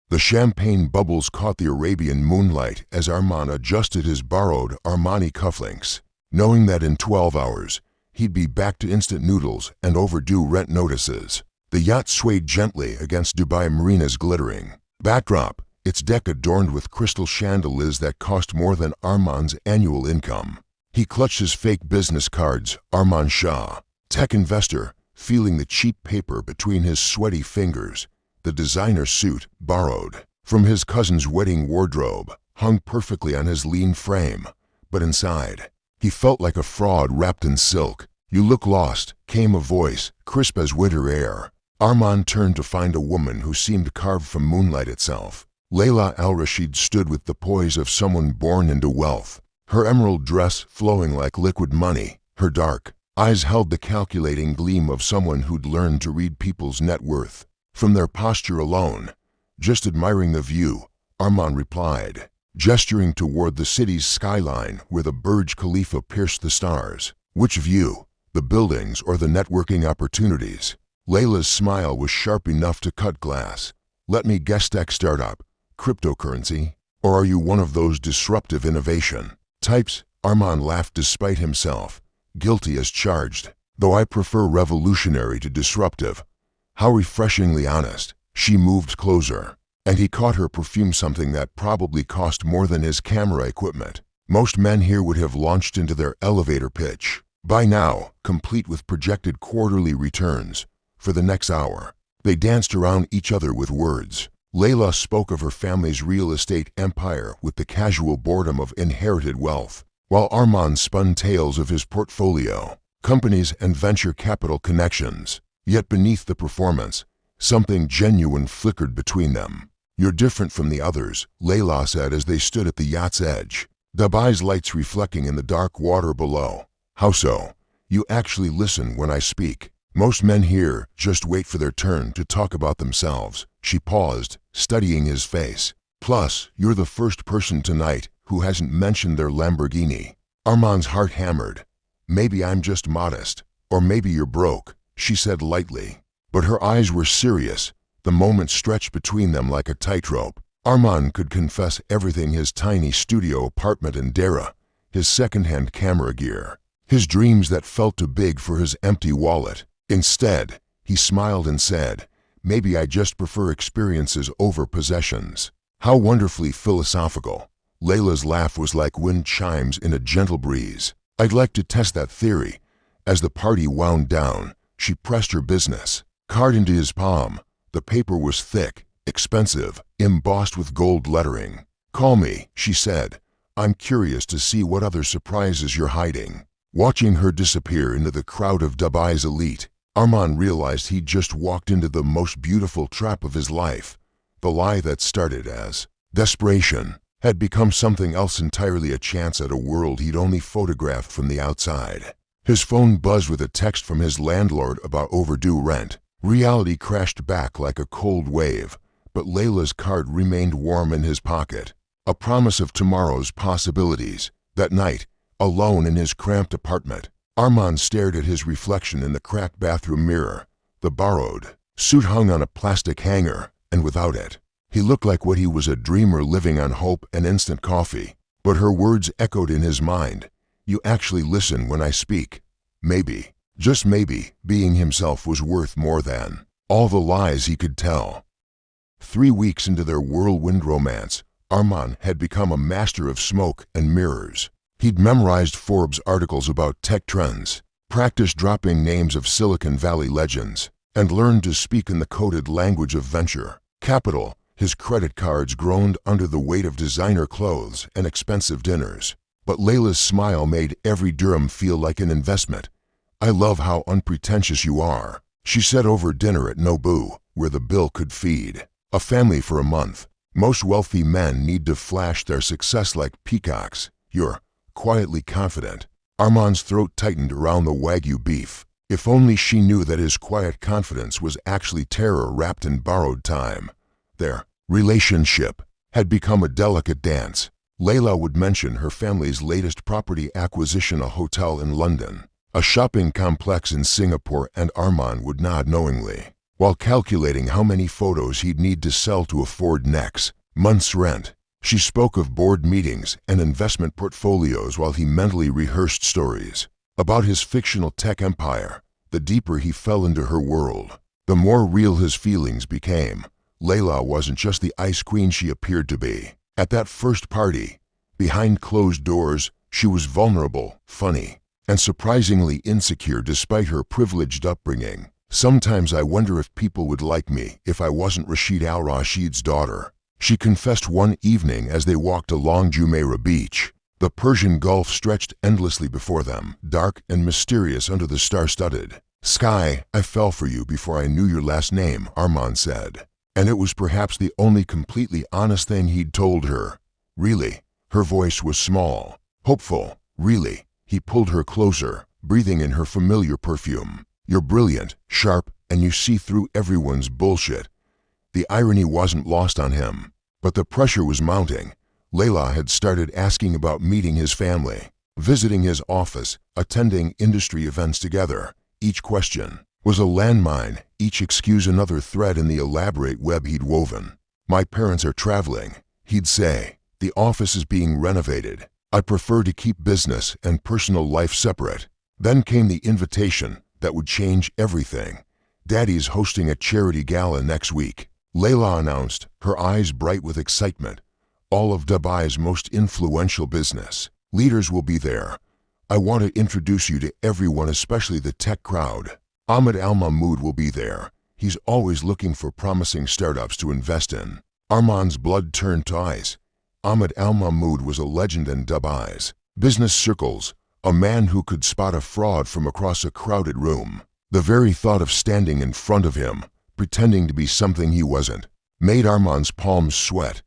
The champagne bubbles caught the Arabian moonlight as Armand adjusted his borrowed Armani cufflinks, knowing that in 12 hours, he'd be back to instant noodles and overdue rent notices. The yacht swayed gently against Dubai Marina's glittering backdrop, its deck adorned with crystal chandeliers that cost more than Armand's annual income. He clutched his fake business cards, Armand Shah, tech investor, feeling the cheap paper between his sweaty fingers. The designer suit, borrowed from his cousin's wedding wardrobe, hung perfectly on his lean frame, but inside, he felt like a fraud wrapped in silk. "You look lost," came a voice, crisp as winter air. Armand turned to find a woman who seemed carved from moonlight itself. Layla Al-Rashid stood with the poise of someone born into wealth, her emerald dress flowing like liquid money. Her dark eyes held the calculating gleam of someone who'd learned to read people's net worth from their posture alone. "Just admiring the view," Armand replied, gesturing toward the city's skyline where the Burj Khalifa pierced the stars. "Which view? The buildings or the networking opportunities?" Layla's smile was sharp enough to cut glass. "Let me guess, tech startup, cryptocurrency? Or are you one of those disruptive innovation types?" Armand laughed despite himself, guilty as charged. "Though I prefer revolutionary to disruptive." How refreshingly honest. She moved closer, and he caught her perfume, something that probably cost more than his camera equipment. Most men here would have launched into their elevator pitch by now, complete with projected quarterly returns. For the next hour, they danced around each other with words. Layla spoke of her family's real estate empire with the casual boredom of inherited wealth, while Armand spun tales of his portfolio, companies and venture capital connections. Yet beneath the performance, something genuine flickered between them. "You're different from the others," Layla said as they stood at the yacht's edge, Dubai's lights reflecting in the dark water below. "How so?" "You actually listen when I speak. Most men here just wait for their turn to talk about themselves." She paused, studying his face. "Plus, you're the first person tonight who hasn't mentioned their Lamborghini." Armand's heart hammered. "Maybe I'm just modest, or maybe you're broke," she said lightly. But her eyes were serious. The moment stretched between them like a tightrope. Armand could confess everything: his tiny studio apartment in Dara, his second-hand camera gear, his dreams that felt too big for his empty wallet. Instead, he smiled and said, "Maybe I just prefer experiences over possessions." How wonderfully philosophical. Layla's laugh was like wind chimes in a gentle breeze. "I'd like to test that theory." As the party wound down, she pressed her business card into his palm. The paper was thick, expensive, embossed with gold lettering. "Call me," she said. "I'm curious to see what other surprises you're hiding." Watching her disappear into the crowd of Dubai's elite, Armand realized he'd just walked into the most beautiful trap of his life. The lie that started as desperation had become something else entirely: a chance at a world he'd only photographed from the outside. His phone buzzed with a text from his landlord about overdue rent. Reality crashed back like a cold wave, but Layla's card remained warm in his pocket, a promise of tomorrow's possibilities. That night, alone in his cramped apartment, Armand stared at his reflection in the cracked bathroom mirror. The borrowed suit hung on a plastic hanger, and without it, he looked like what he was: a dreamer living on hope and instant coffee. But her words echoed in his mind. "You actually listen when I speak." Maybe, just maybe, being himself was worth more than all the lies he could tell. 3 weeks into their whirlwind romance, Armand had become a master of smoke and mirrors. He'd memorized Forbes articles about tech trends, practiced dropping names of Silicon Valley legends, and learned to speak in the coded language of venture capital. His credit cards groaned under the weight of designer clothes and expensive dinners. But Layla's smile made every dirham feel like an investment. "I love how unpretentious you are," she said over dinner at Nobu, where the bill could feed a family for a month. "Most wealthy men need to flash their success like peacocks. You're quietly confident." Armand's throat tightened around the Wagyu beef. If only she knew that his quiet confidence was actually terror wrapped in borrowed time. Their relationship had become a delicate dance. Layla would mention her family's latest property acquisition, a hotel in London, a shopping complex in Singapore, and Armand would nod knowingly. while calculating how many photos he'd need to sell to afford next month's rent. She spoke of board meetings and investment portfolios while he mentally rehearsed stories about his fictional tech empire. The deeper he fell into her world, the more real his feelings became. Layla wasn't just the ice queen she appeared to be. At that first party, behind closed doors, she was vulnerable, funny, and surprisingly insecure despite her privileged upbringing. "Sometimes I wonder if people would like me if I wasn't Rashid al-Rashid's daughter," she confessed one evening as they walked along Jumeirah Beach. The Persian Gulf stretched endlessly before them, dark and mysterious under the star-studded sky. "I fell for you before I knew your last name," Arman said. And it was perhaps the only completely honest thing he'd told her. "Really?" Her voice was small, hopeful. "Really?" He pulled her closer, breathing in her familiar perfume. "You're brilliant, sharp, and you see through everyone's bullshit." The irony wasn't lost on him, but the pressure was mounting. Layla had started asking about meeting his family, visiting his office, attending industry events together. Each question was a landmine, each excuse another thread in the elaborate web he'd woven. "My parents are traveling," he'd say. "The office is being renovated. I prefer to keep business and personal life separate." Then came the invitation that would change everything. "Daddy's hosting a charity gala next week," Layla announced, her eyes bright with excitement. "All of Dubai's most influential business leaders will be there. I want to introduce you to everyone, especially the tech crowd. Ahmed Al-Mahmoud will be there. He's always looking for promising startups to invest in." Arman's blood turned to ice. Ahmed Al-Mahmoud was a legend in Dubai's business circles, a man who could spot a fraud from across a crowded room. The very thought of standing in front of him, pretending to be something he wasn't, made Arman's palms sweat.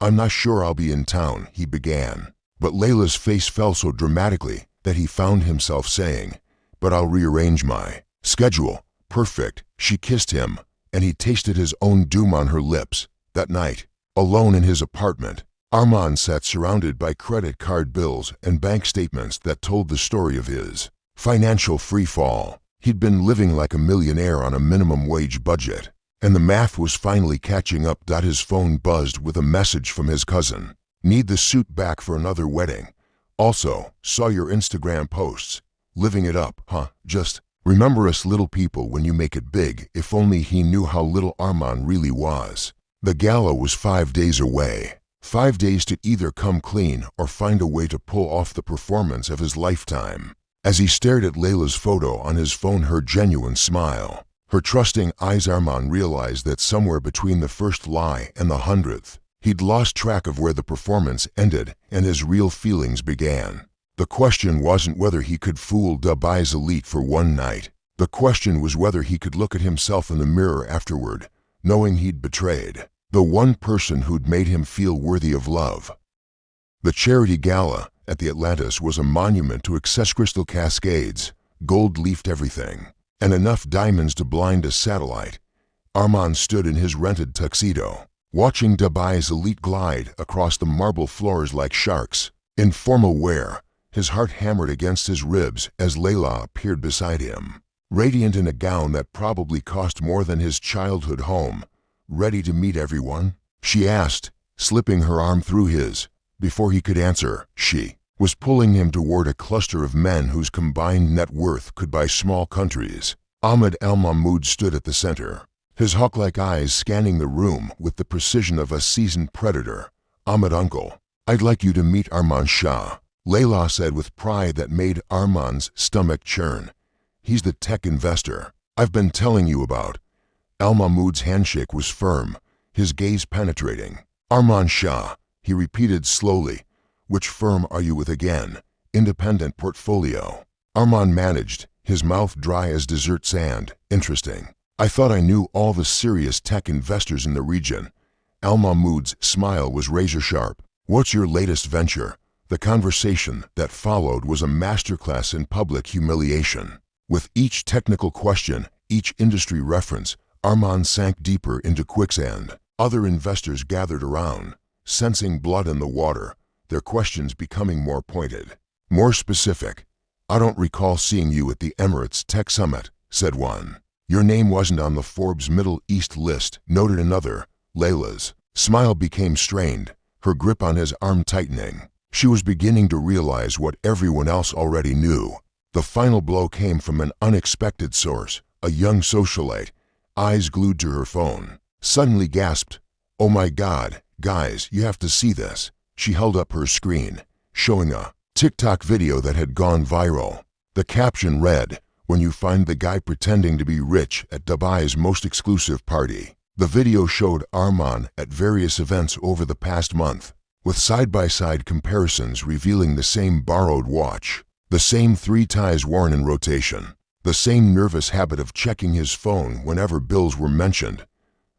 "I'm not sure I'll be in town," he began. But Layla's face fell so dramatically that he found himself saying, "But I'll rearrange my schedule." "Perfect." She kissed him, and he tasted his own doom on her lips. That night, alone in his apartment, Arman sat surrounded by credit card bills and bank statements that told the story of his financial freefall. He'd been living like a millionaire on a minimum wage budget, and the math was finally catching up. His phone buzzed with a message from his cousin. "Need the suit back for another wedding. Also, saw your Instagram posts. Living it up, huh? Just remember us little people when you make it big." If only he knew how little Arman really was. The gala was 5 days away. 5 days to either come clean or find a way to pull off the performance of his lifetime. As he stared at Layla's photo on his phone, her genuine smile, her trusting eyes, Arman realized that somewhere between the first lie and the 100th, he'd lost track of where the performance ended and his real feelings began. The question wasn't whether he could fool Dubai's elite for one night. The question was whether he could look at himself in the mirror afterward, knowing he'd betrayed the one person who'd made him feel worthy of love. The charity gala at the Atlantis was a monument to excess. Crystal cascades, gold-leafed everything, and enough diamonds to blind a satellite. Arman stood in his rented tuxedo, watching Dubai's elite glide across the marble floors like sharks. In formal wear, his heart hammered against his ribs as Layla appeared beside him, radiant in a gown that probably cost more than his childhood home. "Ready to meet everyone?" she asked, slipping her arm through his. Before he could answer, she was pulling him toward a cluster of men whose combined net worth could buy small countries. Ahmed Al-Mahmoud stood at the center, his hawk-like eyes scanning the room with the precision of a seasoned predator. "Ahmed, uncle, I'd like you to meet Arman Shah," Layla said with pride that made Arman's stomach churn. "He's the tech investor I've been telling you about." Al-Mahmoud's handshake was firm, his gaze penetrating. "Arman Shah," he repeated slowly. "Which firm are you with again?" "Independent portfolio." Arman managed, his mouth dry as desert sand. "Interesting. I thought I knew all the serious tech investors in the region." Al-Mahmoud's smile was razor-sharp. "What's your latest venture?" The conversation that followed was a masterclass in public humiliation. With each technical question, each industry reference, Arman sank deeper into quicksand. Other investors gathered around, sensing blood in the water, their questions becoming more pointed, more specific. "I don't recall seeing you at the Emirates Tech Summit," said one. Your name wasn't on the Forbes Middle East list, noted another. Layla's smile became strained, her grip on his arm tightening. She was beginning to realize what everyone else already knew. The final blow came from an unexpected source, a young socialite, eyes glued to her phone. Suddenly gasped, "Oh my God, guys, you have to see this." She held up her screen, showing a TikTok video that had gone viral. The caption read, "When you find the guy pretending to be rich at Dubai's most exclusive party." The video showed Arman at various events over the past month, with side-by-side comparisons revealing the same borrowed watch, the same 3 ties worn in rotation, the same nervous habit of checking his phone whenever bills were mentioned.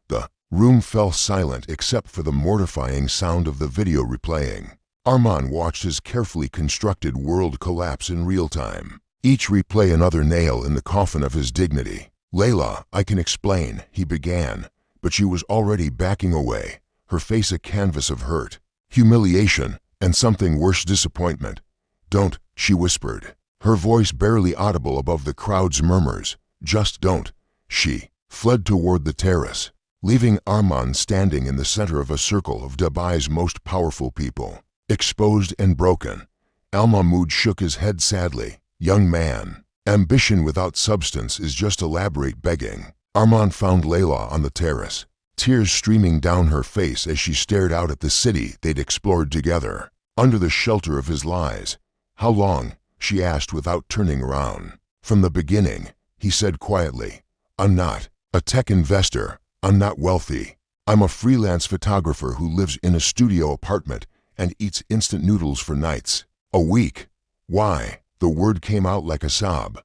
The room fell silent except for the mortifying sound of the video replaying. Arman watched his carefully constructed world collapse in real time, each replay another nail in the coffin of his dignity. "Layla, I can explain," he began, but she was already backing away, her face a canvas of hurt, humiliation, and something worse, disappointment. "Don't," she whispered, her voice barely audible above the crowd's murmurs. "Just don't." She fled toward the terrace, leaving Arman standing in the center of a circle of Dubai's most powerful people. Exposed and broken, Al Mahmoud shook his head sadly. "Young man, ambition without substance is just elaborate begging." Arman found Layla on the terrace, tears streaming down her face as she stared out at the city they'd explored together, under the shelter of his lies. "How long?" she asked without turning around. "From the beginning," he said quietly. "I'm not a tech investor. I'm not wealthy. I'm a freelance photographer who lives in a studio apartment and eats instant noodles for nights a week." "Why?" The word came out like a sob.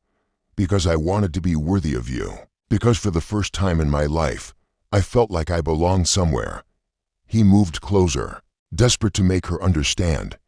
"Because I wanted to be worthy of you. Because for the first time in my life, I felt like I belonged somewhere." He moved closer, desperate to make her understand.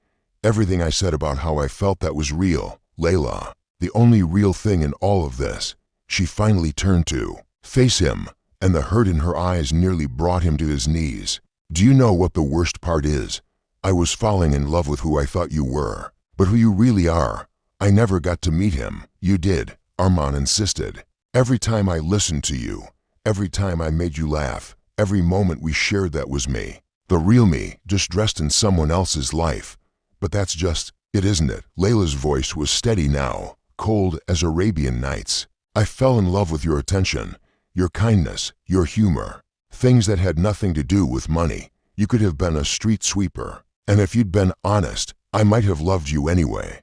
"Everything I said about how I felt, that was real, Layla. The only real thing in all of this." She finally turned to face him, and the hurt in her eyes nearly brought him to his knees. "Do you know what the worst part is? I was falling in love with who I thought you were, but who you really are. I never got to meet him." "You did," Arman insisted. "Every time I listened to you, every time I made you laugh, every moment we shared, that was me. The real me, just dressed in someone else's life. But that's just it, isn't it?" Layla's voice was steady now, cold as Arabian Nights. "I fell in love with your attention, your kindness, your humor. Things that had nothing to do with money. You could have been a street sweeper. And if you'd been honest, I might have loved you anyway.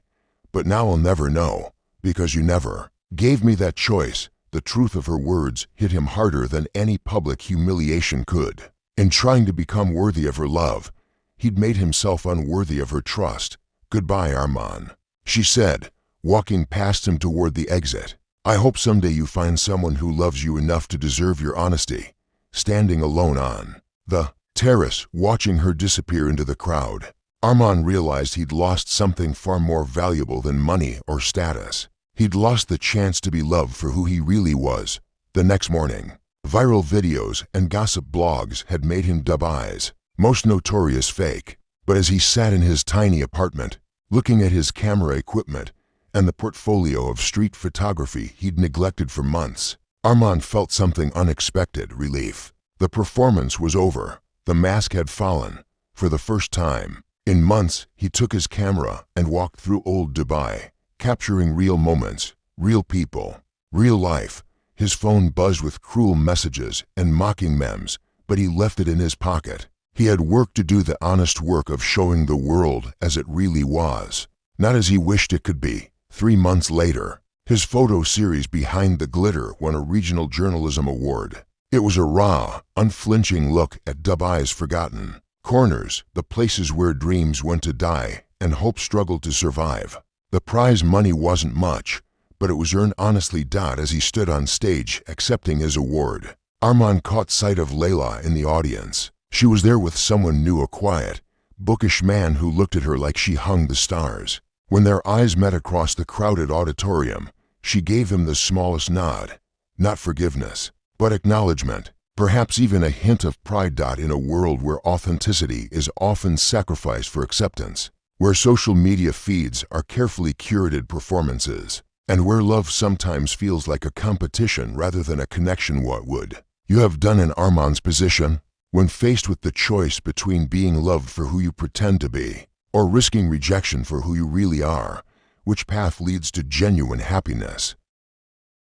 But now I'll never know, because you never gave me that choice." The truth of her words hit him harder than any public humiliation could. In trying to become worthy of her love, he'd made himself unworthy of her trust. "Goodbye, Arman," she said, walking past him toward the exit. "I hope someday you find someone who loves you enough to deserve your honesty." Standing alone on the terrace, watching her disappear into the crowd, Arman realized he'd lost something far more valuable than money or status. He'd lost the chance to be loved for who he really was. The next morning, viral videos and gossip blogs had made him Dubai's most notorious fake. But as he sat in his tiny apartment, looking at his camera equipment and the portfolio of street photography he'd neglected for months, Arman felt something unexpected: relief. The performance was over. The mask had fallen. For the first time in months, he took his camera and walked through old Dubai, capturing real moments, real people, real life. His phone buzzed with cruel messages and mocking memes, but he left it in his pocket. He had work to do, the honest work of showing the world as it really was, not as he wished it could be. 3 months later, his photo series Behind the Glitter won a regional journalism award. It was a raw, unflinching look at Dubai's forgotten corners, the places where dreams went to die and hope struggled to survive. The prize money wasn't much, but it was earned honestly. As he stood on stage accepting his award, Arman caught sight of Layla in the audience. She was there with someone new, a quiet, bookish man who looked at her like she hung the stars. When their eyes met across the crowded auditorium, she gave him the smallest nod. Not forgiveness, but acknowledgement, perhaps even a hint of pride. In a world where authenticity is often sacrificed for acceptance, where social media feeds are carefully curated performances, And where love sometimes feels like a competition rather than a connection, what would you have done in Armand's position? When faced with the choice between being loved for who you pretend to be or risking rejection for who you really are, which path leads to genuine happiness?